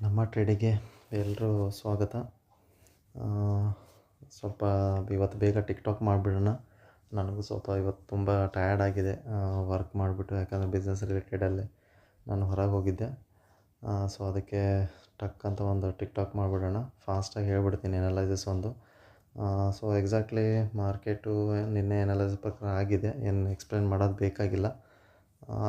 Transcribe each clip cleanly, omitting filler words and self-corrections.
ನಮ್ಮ ಟ್ರೇಡಿಗೆ ಎಲ್ಲರೂ ಸ್ವಾಗತ. ಆ, ಸ್ವಲ್ಪ ಇವತ್ತು ಬೇಗ ಟಿಕ್ಟಾಕ್ ಮಾಡಿಬಿಡೋಣ. ನನಗೂ ಸ್ವಲ್ಪ ಇವತ್ತು ತುಂಬ ಟಯರ್ಡ್ ಆಗಿದೆ ವರ್ಕ್ ಮಾಡಿಬಿಟ್ಟು, ಯಾಕಂದರೆ ಬಿಸ್ನೆಸ್ ರಿಲೇಟೆಡಲ್ಲೇ ನಾನು ಹೊರಗೆ ಹೋಗಿದ್ದೆ. ಸೊ ಅದಕ್ಕೆ ಟಕ್ ಅಂತ ಒಂದು ಟಿಕ್ಟಾಕ್ ಮಾಡಿಬಿಡೋಣ. ಫಾಸ್ಟಾಗಿ ಹೇಳ್ಬಿಡ್ತೀನಿ ಅನಲೈಸಿಸ್ ಒಂದು. ಸೊ ಎಕ್ಸಾಕ್ಟ್ಲಿ ಮಾರ್ಕೆಟು ನಿನ್ನೆ ಅನಲೈಸಿಸ್ ಪ್ರಕಾರ ಆಗಿದೆ, ಏನು ಎಕ್ಸ್ಪ್ಲೇನ್ ಮಾಡೋದು ಬೇಕಾಗಿಲ್ಲ.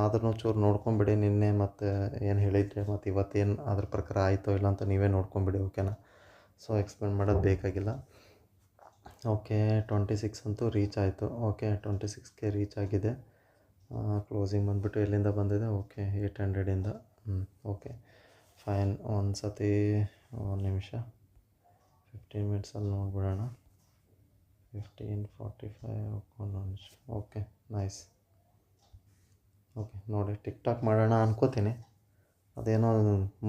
ಆದ್ರೂ ಚೂರು ನೋಡ್ಕೊಂಬಿಡಿ, ನಿನ್ನೆ ಮತ್ತು ಏನು ಹೇಳಿದ್ದೆ ಮತ್ತು ಇವತ್ತೇನು ಅದ್ರ ಪ್ರಕಾರ ಆಯಿತೋ ಇಲ್ಲ ಅಂತ ನೀವೇ ನೋಡ್ಕೊಂಬಿಡಿ, ಓಕೆನಾ. ಸೊ ಎಕ್ಸ್ಪ್ಲೇನ್ ಮಾಡೋದು ಬೇಕಾಗಿಲ್ಲ. ಓಕೆ, 26 ಅಂತೂ ರೀಚ್ ಆಯಿತು. ಓಕೆ, 26ಗೆ ರೀಚ್ ಆಗಿದೆ. ಕ್ಲೋಸಿಂಗ್ ಬಂದುಬಿಟ್ಟು ಎಲ್ಲಿಂದ ಬಂದಿದೆ? ಓಕೆ, 800ಇಂದ. Okay fine. ಒಂದು ಸತಿ ಒಂದು ನಿಮಿಷ 15 ಮಿನಿಟ್ಸಲ್ಲಿ ನೋಡ್ಬಿಡೋಣ. 15:45 ಒಂದು ನಿಮಿಷ. Okay, nice. ಓಕೆ ನೋಡಿ, ಟಿಕ್ಟಾಕ್ ಮಾಡೋಣ ಅನ್ಕೋತೀನಿ. ಅದೇನೋ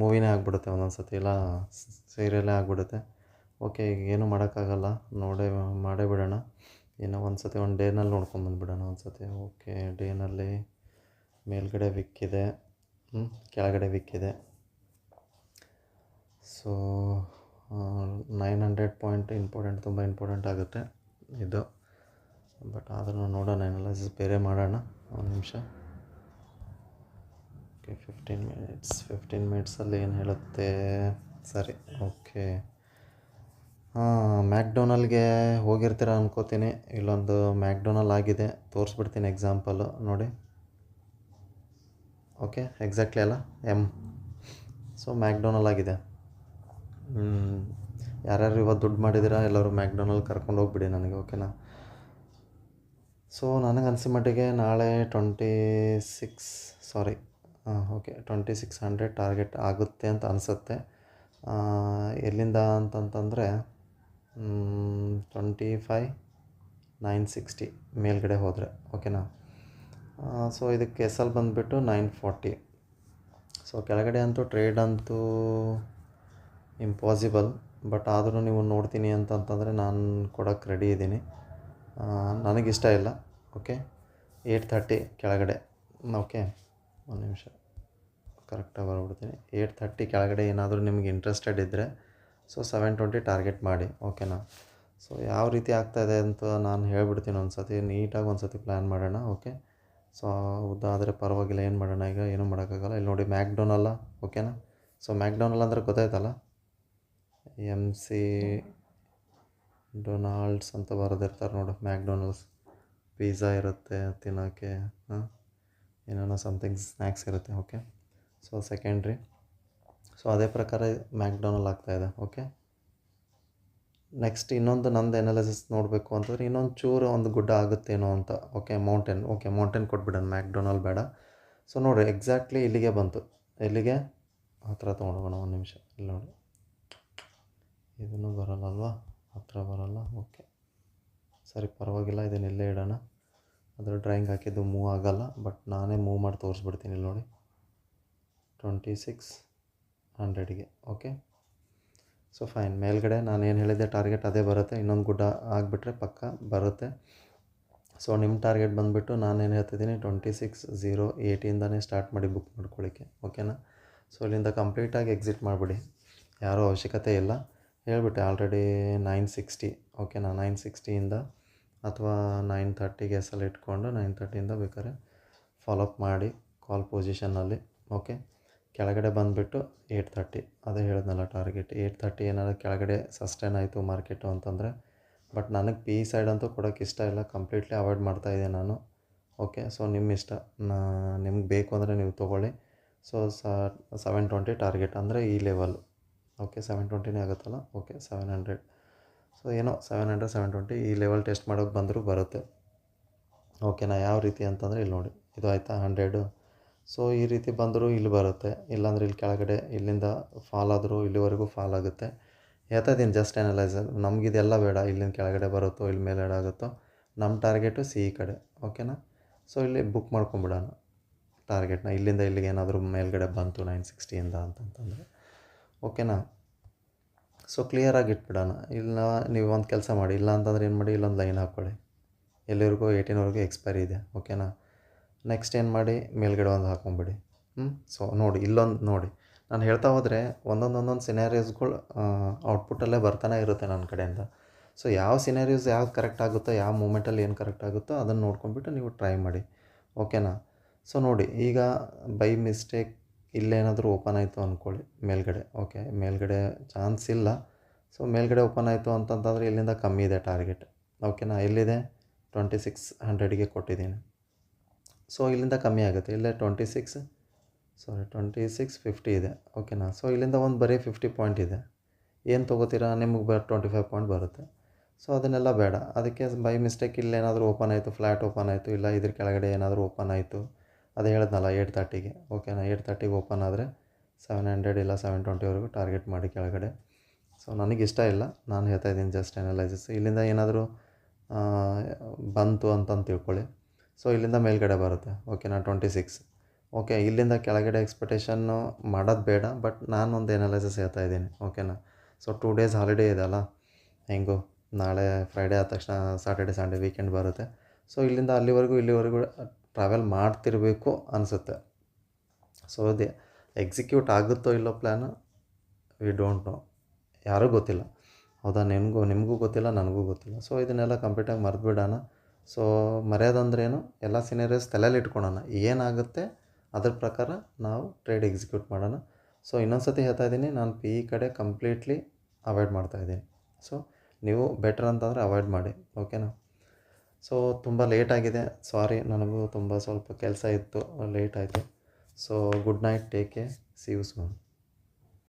ಮೂವಿನೇ ಆಗಿಬಿಡುತ್ತೆ ಒಂದೊಂದು ಸತಿ, ಇಲ್ಲ ಸೀರಿಯಲ್ಲೇ ಆಗಿಬಿಡುತ್ತೆ. ಓಕೆ, ಈಗ ಏನೂ ಮಾಡೋಕ್ಕಾಗಲ್ಲ, ಮಾಡೇ ಬಿಡೋಣ. ಇನ್ನೂ ಒಂದು ಸತಿ ಒಂದು ಡೇನಲ್ಲಿ ನೋಡ್ಕೊಂಬಂದುಬಿಡೋಣ ಒಂದು ಸತಿ. ಓಕೆ, ಡೇನಲ್ಲಿ ಮೇಲ್ಗಡೆ ವಿಕ್ಕಿದೆ, ಕೆಳಗಡೆ ವಿಕ್ಕಿದೆ. ಸೊ 900 ಪಾಯಿಂಟ್ ಇಂಪಾರ್ಟೆಂಟ್, ತುಂಬ ಇಂಪಾರ್ಟೆಂಟ್ ಆಗುತ್ತೆ ಇದು. ಬಟ್ ಆದ್ರೂ ನೋಡೋಣ, ಅನಲೈಸಿಸ್ ಬೇರೆ ಮಾಡೋಣ. ಒಂದು ನಿಮಿಷ. ಓಕೆ, 15 ಮಿನಿಟ್ಸಲ್ಲಿ ಏನು ಹೇಳುತ್ತೆ? ಸರಿ, ಓಕೆ. ಮ್ಯಾಕ್ಡೊನಲ್ಗೆ ಹೋಗಿರ್ತೀರ ಅನ್ಕೋತೀನಿ. ಇಲ್ಲೊಂದು ಮ್ಯಾಕ್ಡೊನಲ್ ಆಗಿದೆ, ತೋರಿಸ್ಬಿಡ್ತೀನಿ ಎಕ್ಸಾಂಪಲು ನೋಡಿ. ಓಕೆ, ಎಕ್ಸಾಕ್ಟ್ಲಿ ಅಲ್ಲ ಸೊ ಮ್ಯಾಕ್ಡೊನಲ್ ಆಗಿದೆ. ಯಾರ್ಯಾರು ಇವತ್ತು ದುಡ್ಡು ಮಾಡಿದ್ದೀರಾ ಎಲ್ಲರೂ ಮ್ಯಾಕ್ಡೊನಲ್ ಕರ್ಕೊಂಡು ಹೋಗ್ಬಿಡಿ ನನಗೆ, ಓಕೆನಾ. ಸೊ ನನಗೆ ಅನಿಸೋ ಮಟ್ಟಿಗೆ ನಾಳೆ 2600 ಟಾರ್ಗೆಟ್ ಆಗುತ್ತೆ ಅಂತ ಅನಿಸುತ್ತೆ. ಎಲ್ಲಿಂದ ಅಂತಂತಂದರೆ 25,960 ಮೇಲ್ಗಡೆ ಹೋದರೆ, ಓಕೆನಾ. ಸೊ ಇದಕ್ಕೆ ಎಲ್ ಬಂದುಬಿಟ್ಟು 940. ಸೊ ಕೆಳಗಡೆ ಅಂತೂ ಟ್ರೇಡ್ ಅಂತೂ ಇಂಪಾಸಿಬಲ್. ಬಟ್ ಆದರೂ ನೀವು ನೋಡ್ತೀನಿ ಅಂತಂತಂದರೆ ನಾನು ಕೊಡೋಕ್ಕೆ ರೆಡಿ ಇದ್ದೀನಿ. ನನಗಿಷ್ಟ ಇಲ್ಲ. ಓಕೆ, 830 ಕೆಳಗಡೆ. ಓಕೆ, ಒಂದು ನಿಮಿಷ ಕರೆಕ್ಟಾಗಿ ಬರ್ಬಿಡ್ತೀನಿ. 830 ಕೆಳಗಡೆ ಏನಾದರೂ ನಿಮಗೆ ಇಂಟ್ರೆಸ್ಟೆಡ್ ಇದ್ದರೆ ಸೊ 720 ಟಾರ್ಗೆಟ್ ಮಾಡಿ, ಓಕೆನಾ. ಸೊ ಯಾವ ರೀತಿ ಆಗ್ತಾಯಿದೆ ಅಂತ ನಾನು ಹೇಳ್ಬಿಡ್ತೀನಿ ಒಂದು ಸತಿ, ನೀಟಾಗಿ ಒಂದು ಸತಿ ಪ್ಲ್ಯಾನ್ ಮಾಡೋಣ. ಓಕೆ, ಸೊ ಉದ್ದ ಆದರೆ ಪರವಾಗಿಲ್ಲ, ಏನು ಮಾಡೋಣ ಈಗ, ಏನೂ ಮಾಡೋಕ್ಕಾಗಲ್ಲ. ಇಲ್ಲಿ ನೋಡಿ ಮ್ಯಾಕ್ಡೊನಲ್ಲ, ಓಕೆನಾ. ಸೊ ಮ್ಯಾಕ್ಡೊನಲ್ ಅಂದರೆ ಗೊತ್ತಾಯ್ತಲ್ಲ, MC ಡೊನಾಲ್ಡ್ಸ್ ಅಂತ ಬರೆದಿರ್ತಾರೆ ನೋಡು. ಮ್ಯಾಕ್ಡೊನಲ್ಡ್ಸ್ ಪಿಜ್ಜಾ ಇರುತ್ತೆ ತಿನ್ನೋಕ್ಕೆ, ಏನೇನೋ ಸಮಥಿಂಗ್ ಸ್ನ್ಯಾಕ್ಸ್ ಇರುತ್ತೆ. Okay, so secondary. ಸೊ ಅದೇ ಪ್ರಕಾರ ಮ್ಯಾಕ್ಡೊನಲ್ ಆಗ್ತಾಯಿದೆ. ಓಕೆ, ನೆಕ್ಸ್ಟ್ ಇನ್ನೊಂದು ನಂದು ಅನಾಲಿಸಿಸ್ ನೋಡಬೇಕು ಅಂತಂದರೆ ಇನ್ನೊಂದು ಚೂರು ಒಂದು ಗುಡ್ಡ ಆಗುತ್ತೇನೋ ಅಂತ. ಓಕೆ, ಮೌಂಟೇನ್ ಕೊಟ್ಬಿಡೋಣ, ಮ್ಯಾಕ್ಡೊನಲ್ ಬೇಡ. ಸೊ ನೋಡಿರಿ, ಎಕ್ಸಾಕ್ಟ್ಲಿ ಇಲ್ಲಿಗೆ ಬಂತು. ಎಲ್ಲಿಗೆ? ಹತ್ರ ತೊಗೊಂಡೋಗೋಣ, ಒಂದು ನಿಮಿಷ. ಇಲ್ಲಿ ನೋಡಿ, ಇದನ್ನು ಬರಲ್ಲಲ್ವಾ, ಹತ್ರ ಬರಲ್ಲ. ಓಕೆ, ಸರಿ ಪರವಾಗಿಲ್ಲ, ಇದನ್ನು ಇಲ್ಲೇ ಇಡೋಣ. ಅದರ ಡ್ರಾಯಿಂಗ್ ಹಾಕಿದ್ದು ಮೂವ್ ಆಗೋಲ್ಲ, ಬಟ್ ನಾನೇ ಮೂವ್ ಮಾಡಿ ತೋರಿಸ್ಬಿಡ್ತೀನಿ. ಇಲ್ಲಿ ನೋಡಿ 2600ಗೆ. Okay, so fine. ಮೇಲ್ಗಡೆ ನಾನು ಏನು ಹೇಳಿದ್ದೆ ಟಾರ್ಗೆಟ್ ಅದೇ ಬರುತ್ತೆ. ಇನ್ನೊಂದು ಗುಡ್ಡ ಆಗಿಬಿಟ್ರೆ ಪಕ್ಕ ಬರುತ್ತೆ. ಸೊ ನಿಮ್ಮ ಟಾರ್ಗೆಟ್ ಬಂದುಬಿಟ್ಟು ನಾನೇನು ಹೇಳ್ತಿದ್ದೀನಿ, 26,080ಇಂದನೇ ಸ್ಟಾರ್ಟ್ ಮಾಡಿ ಬುಕ್ ಮಾಡ್ಕೊಳ್ಳಿಕ್ಕೆ, ಓಕೆನಾ. ಸೊ ಇಲ್ಲಿಂದ ಕಂಪ್ಲೀಟಾಗಿ ಎಕ್ಸಿಟ್ ಮಾಡಿಬಿಡಿ, ಯಾರೂ ಅವಶ್ಯಕತೆ ಇಲ್ಲ. ಹೇಳಿಬಿಟ್ಟೆ ಆಲ್ರೆಡಿ 960, ಓಕೆನಾ. 960ಇಂದ ಅಥವಾ 930ಗೆ ಇಟ್ಕೊಂಡು 930ಇಂದ ಬೇಕಾದ್ರೆ ಫಾಲೋಅಪ್ ಮಾಡಿ ಕಾಲ್ ಪೊಸಿಷನ್ನಲ್ಲಿ. ಓಕೆ, ಕೆಳಗಡೆ ಬಂದುಬಿಟ್ಟು 830, ಅದೇ ಹೇಳಿದ್ನಲ್ಲ ಟಾರ್ಗೆಟ್. 830 ಏನಾದ್ರು ಕೆಳಗಡೆ ಸಸ್ಟೈನ್ ಆಯಿತು ಮಾರ್ಕೆಟು ಅಂತಂದರೆ, ಬಟ್ ನನಗೆ ಪಿ ಸೈಡ್ ಅಂತೂ ಕೊಡೋಕ್ಕೆ ಇಷ್ಟ ಇಲ್ಲ, ಕಂಪ್ಲೀಟ್ಲಿ ಅವಾಯ್ಡ್ ಮಾಡ್ತಾಯಿದ್ದೆ ನಾನು. ಓಕೆ, ಸೊ ನಿಮ್ಮ ಇಷ್ಟ, ನಿಮ್ಗೆ ಬೇಕು ಅಂದರೆ ನೀವು ತೊಗೊಳ್ಳಿ. ಸೊ 720 ಟಾರ್ಗೆಟ್ ಅಂದರೆ ಈ ಲೆವೆಲ್ಲು. ಓಕೆ, 720ನೇ ಆಗುತ್ತಲ್ಲ. ಓಕೆ, 700. ಸೊ ಏನೋ 700, 720 ಈ ಲೆವೆಲ್ ಟೆಸ್ಟ್ ಮಾಡೋಕ್ಕೆ ಬಂದರೂ ಬರುತ್ತೆ, ಓಕೆನಾ. ಯಾವ ರೀತಿ ಅಂತಂದರೆ ಇಲ್ಲಿ ನೋಡಿ, ಇದು ಆಯಿತಾ 100. ಸೊ ಈ ರೀತಿ ಬಂದರೂ ಇಲ್ಲಿ ಬರುತ್ತೆ, ಇಲ್ಲಾಂದರೆ ಇಲ್ಲಿ ಕೆಳಗಡೆ ಇಲ್ಲಿಂದ ಫಾಲ್ ಆದರೂ ಇಲ್ಲಿವರೆಗೂ ಫಾಲ್ ಆಗುತ್ತೆ. ಹೇಳ್ತಾಯಿದ್ದೀನಿ ಜಸ್ಟ್ ಅನಲೈಸರ್, ನಮಗಿದೆಲ್ಲ ಬೇಡ. ಇಲ್ಲಿಂದ ಕೆಳಗಡೆ ಬರುತ್ತೋ ಇಲ್ಲಿ ಮೇಲ್ಗಡೆ ಆಗುತ್ತೋ, ನಮ್ಮ ಟಾರ್ಗೆಟು ಈ ಕಡೆ, ಓಕೆನಾ. ಸೊ ಇಲ್ಲಿ ಬುಕ್ ಮಾಡ್ಕೊಂಬಿಡೋಣ ಟಾರ್ಗೆಟ್ನ. ಇಲ್ಲಿಂದ ಇಲ್ಲಿಗೆ ಏನಾದರೂ ಮೇಲ್ಗಡೆ ಬಂತು 960ಇಂದ ಅಂತಂತಂದರೆ, ಓಕೆನಾ. ಸೊ ಕ್ಲಿಯರಾಗಿ ಇಟ್ಬಿಡೋಣ. ಇಲ್ಲ ನೀವು ಒಂದು ಕೆಲಸ ಮಾಡಿ, ಇಲ್ಲ ಅಂತಂದರೆ ಏನು ಮಾಡಿ, ಇಲ್ಲೊಂದು ಲೈನ್ ಹಾಕ್ಕೊಳ್ಳಿ, ಎಲ್ಲಿವರೆಗೂ 18ವರೆಗೂ ಎಕ್ಸ್ಪೈರಿ ಇದೆ, ಓಕೆನಾ. ನೆಕ್ಸ್ಟ್ ಏನು ಮಾಡಿ, ಮೇಲ್ಗಡೆ ಒಂದು ಹಾಕ್ಕೊಂಬಿಡಿ. ಸೊ ನೋಡಿ, ಇಲ್ಲೊಂದು ನೋಡಿ, ನಾನು ಹೇಳ್ತಾ ಹೋದರೆ ಒಂದೊಂದು ಸಿನಾರಿಯೋಸ್ಗಳು ಔಟ್ಪುಟ್ಟಲ್ಲೇ ಬರ್ತಾನೆ ಇರುತ್ತೆ ನನ್ನ ಕಡೆಯಿಂದ. ಸೊ ಯಾವ ಸಿನಾರಿಯೋಸ್ ಯಾವ್ದು ಕರೆಕ್ಟ್ ಆಗುತ್ತೋ, ಯಾವ ಮೂಮೆಂಟಲ್ಲಿ ಏನು ಕರೆಕ್ಟ್ ಆಗುತ್ತೋ ಅದನ್ನು ನೋಡ್ಕೊಂಡ್ಬಿಟ್ಟು ನೀವು ಟ್ರೈ ಮಾಡಿ. ಓಕೆನಾ? ಸೊ ನೋಡಿ, ಈಗ ಬೈ ಮಿಸ್ಟೇಕ್ ಇಲ್ಲೇನಾದರೂ ಓಪನ್ ಆಯಿತು ಅಂದ್ಕೊಳ್ಳಿ ಮೇಲ್ಗಡೆ. ಓಕೆ, ಮೇಲ್ಗಡೆ ಚಾನ್ಸ್ ಇಲ್ಲ. ಸೊ ಮೇಲ್ಗಡೆ ಓಪನ್ ಆಯಿತು ಅಂತಂತಂದರೆ ಇಲ್ಲಿಂದ ಕಮ್ಮಿ ಇದೆ ಟಾರ್ಗೆಟ್. ಓಕೆನಾ? ಎಲ್ಲಿದೆ? 2600ಗೆ ಕೊಟ್ಟಿದ್ದೀನಿ. ಸೊ ಇಲ್ಲಿಂದ ಕಮ್ಮಿ ಆಗುತ್ತೆ. ಇಲ್ಲೇ 2650 ಇದೆ. ಓಕೆನಾ? ಸೊ ಇಲ್ಲಿಂದ ಒಂದು ಬರೀ 50 ಪಾಯಿಂಟ್ ಇದೆ. ಏನು ತೊಗೋತೀರಾ? ನಿಮಗೆ 25 ಪಾಯಿಂಟ್ ಬರುತ್ತೆ. ಸೊ ಅದನ್ನೆಲ್ಲ ಬೇಡ. ಅದಕ್ಕೆ ಬೈ ಮಿಸ್ಟೇಕ್ ಇಲ್ಲೇನಾದರೂ ಓಪನ್ ಆಯಿತು, ಫ್ಲ್ಯಾಟ್ ಓಪನ್ ಆಯಿತು, ಇಲ್ಲ ಇದ್ರ ಕೆಳಗಡೆ ಏನಾದರೂ ಓಪನ್ ಆಯಿತು, ಅದೇ ಹೇಳಿದ್ನಲ್ಲ 830ಗೆ. ಓಕೆನಾ? 830ಗೆ ಓಪನ್ ಆದರೆ 700 ಇಲ್ಲ 720ವರೆಗೂ ಟಾರ್ಗೆಟ್ ಮಾಡಿ ಕೆಳಗಡೆ. ಸೊ ನನಗಿಷ್ಟ ಇಲ್ಲ, ನಾನು ಹೇಳ್ತಾ ಇದ್ದೀನಿ ಜಸ್ಟ್ ಅನಲೈಸಿಸ್. ಇಲ್ಲಿಂದ ಏನಾದರೂ ಬಂತು ಅಂತಂದು ತಿಳ್ಕೊಳ್ಳಿ. ಸೊ ಇಲ್ಲಿಂದ ಮೇಲ್ಗಡೆ ಬರುತ್ತೆ. ಓಕೆನಾ? 26. ಓಕೆ, ಇಲ್ಲಿಂದ ಕೆಳಗಡೆ ಎಕ್ಸ್ಪೆಕ್ಟೇಷನ್ನು ಮಾಡೋದು ಬೇಡ, ಬಟ್ ನಾನೊಂದು ಎನಾಲಿಸಿಸ್ ಹೇಳ್ತಾ ಇದ್ದೀನಿ. ಓಕೆನಾ? ಸೊ 2 ಡೇಸ್ ಹಾಲಿಡೇ ಇದೆಯಲ್ಲ, ಹೆಂಗೋ ನಾಳೆ ಫ್ರೈಡೇ ಆದ ತಕ್ಷಣ ಸಾಟರ್ಡೆ ಸಂಡೇ ವೀಕೆಂಡ್ ಬರುತ್ತೆ. ಸೊ ಇಲ್ಲಿಂದ ಇಲ್ಲಿವರೆಗೂ ಟ್ರಾವೆಲ್ ಮಾಡ್ತಿರಬೇಕು ಅನಿಸುತ್ತೆ. ಸೊ ಅದೇ ಎಕ್ಸಿಕ್ಯೂಟ್ ಆಗುತ್ತೋ ಇಲ್ಲೋ ಪ್ಲ್ಯಾನು, ವಿ ಡೋಂಟ್ ನೋ, ಯಾರೂ ಗೊತ್ತಿಲ್ಲ. ಹೌದಾ? ನಿಮಗೂ ಗೊತ್ತಿಲ್ಲ, ನನಗೂ ಗೊತ್ತಿಲ್ಲ. ಸೊ ಇದನ್ನೆಲ್ಲ ಕಂಪ್ಲೀಟಾಗಿ ಮರೆತುಬಿಡೋಣ. ಸೊ ಮರೆಯೋದಂದ್ರೇನು, ಎಲ್ಲ ಸಿನಾರಿಯೋಸ್ ತಲೆಯಲ್ಲಿ ಇಟ್ಕೊಳ್ಳೋಣ. ಏನಾಗುತ್ತೆ ಅದ್ರ ಪ್ರಕಾರ ನಾವು ಟ್ರೇಡ್ ಎಕ್ಸಿಕ್ಯೂಟ್ ಮಾಡೋಣ. ಸೊ ಇನ್ನೊಂದು ಸತಿ ಹೇಳ್ತಾ ಇದ್ದೀನಿ, ನಾನು ಪಿ ಇ ಕಡೆ ಕಂಪ್ಲೀಟ್ಲಿ ಅವಾಯ್ಡ್ ಮಾಡ್ತಾಯಿದ್ದೀನಿ. ಸೊ ನೀವು ಬೆಟರ್ ಅಂತಂದರೆ ಅವಾಯ್ಡ್ ಮಾಡಿ. ಓಕೆನಾ? ಸೊ ತುಂಬ ಲೇಟಾಗಿದೆ, ಸಾರಿ, ನನಗೂ ತುಂಬ ಸ್ವಲ್ಪ ಕೆಲಸ ಇತ್ತು, ಲೇಟ್ ಆಯಿತು. So good night, take care, see you soon.